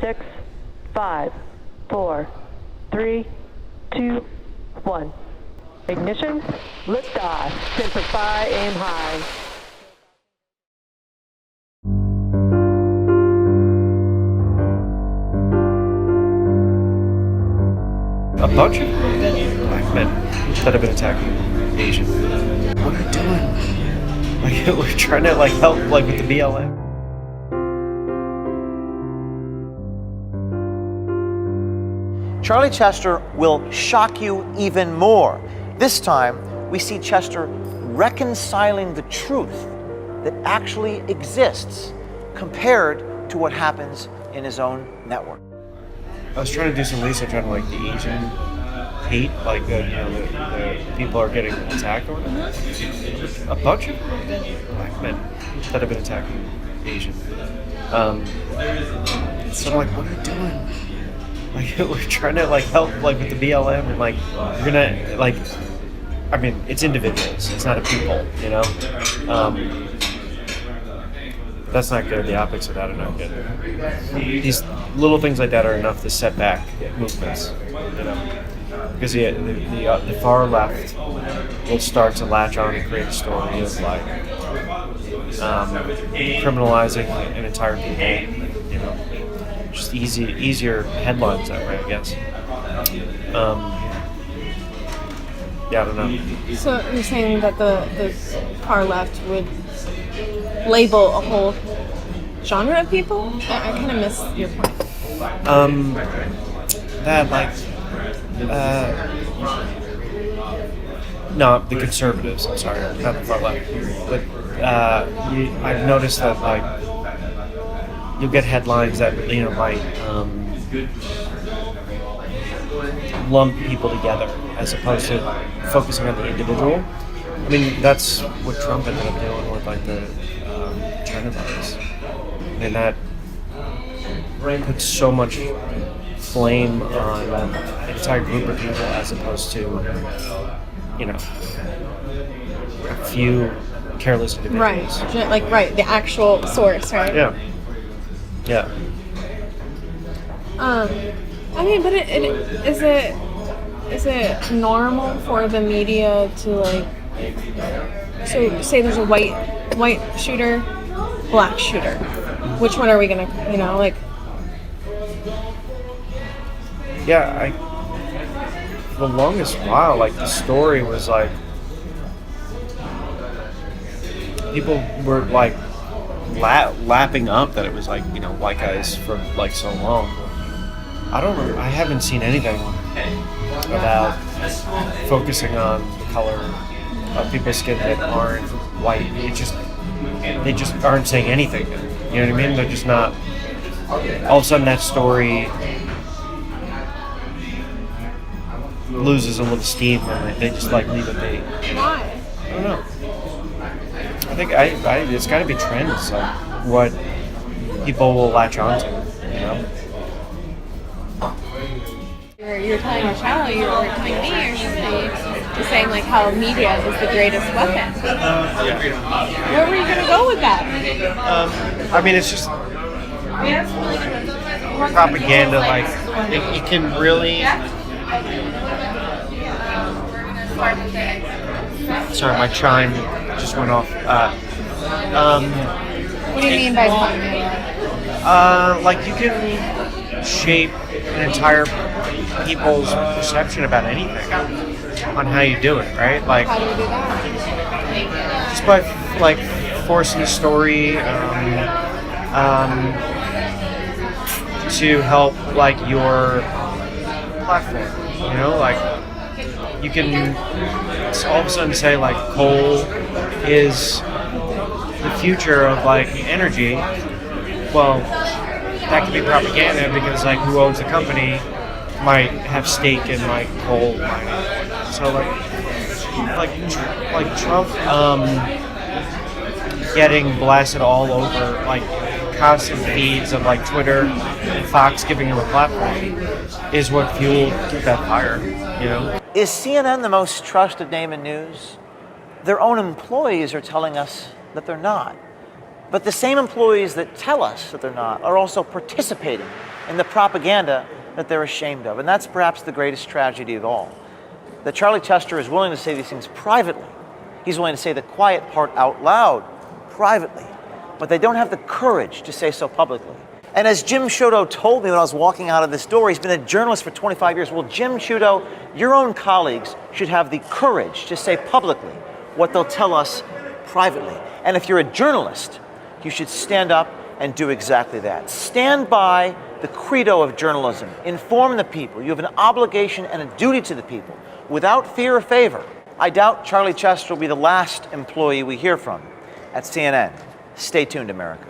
6, 5, 4, 3, 2, 1. Ignition, liftoff, Semper Fi, aim high. A bunch of black men that have been attacking Asian. What are we doing? Like, we're trying to help with the BLM. Charlie Chester will shock you even more. This time, we see Chester reconciling the truth that actually exists compared to what happens in his own network. I was trying to do some research on the Asian hate, the people are getting attacked or whatever. A bunch of black men that have been attacking Asian. So I'm like, what are we doing? We're trying to help with the BLM, and we're gonna it's individuals, it's not a people, you know. That's not good. The optics of that are not good. These little things like that are enough to set back movements, you know, because the far left will start to latch on and create a story of criminalizing an entire people, you know. Just easier headlines that way, I guess. Yeah, I don't know. So you're saying that the far left would label a whole genre of people? I kind of miss your point. No, the conservatives. I'm sorry, not the far left. But I've noticed that you'll get headlines that might lump people together as opposed to focusing on the individual. I mean, that's what Trump ended up doing with the China virus. And that puts so much blame on an entire group of people as opposed to, a few careless individuals. Right. The actual source, right? Yeah. Yeah. But is it normal for the media to so say there's a white shooter, black shooter. Which one are we gonna, Yeah, for the longest while, the story was people were lapping up that it was white guys for so long. I haven't seen anything about focusing on the color of people's skin that aren't white. They just aren't saying anything. You know what I mean? They're just not. All of a sudden, that story loses a little steam, and they just leave it be. Why? I don't know. I think it's got to be trends of what people will latch onto. You know. You're telling your child, you're telling me, or something. You're saying how media is the greatest weapon. Where were you going to go with that? It's just propaganda. It can really. Sorry, my chime just went off. What do you mean by propaganda? You can shape an entire people's perception about anything on how you do it, right? How do you do that? Just by forcing a story to help your platform. You know, you can all of a sudden say coal is the future of energy. Well, that could be propaganda because who owns the company might have stake in coal mining. So Trump getting blasted all over constant feeds of Twitter and Fox giving him a platform is what fueled that fire, you know? Is CNN the most trusted name in news? Their own employees are telling us that they're not. But the same employees that tell us that they're not are also participating in the propaganda that they're ashamed of. And that's perhaps the greatest tragedy of all. That Charlie Chester is willing to say these things privately. He's willing to say the quiet part out loud, privately. But they don't have the courage to say so publicly. And as Jim Sciutto told me when I was walking out of this door, he's been a journalist for 25 years. Well, Jim Sciutto, your own colleagues should have the courage to say publicly what they'll tell us privately. And if you're a journalist, you should stand up and do exactly that. Stand by the credo of journalism. Inform the people. You have an obligation and a duty to the people, without fear or favor. I doubt Charlie Chester will be the last employee we hear from at CNN. Stay tuned, America.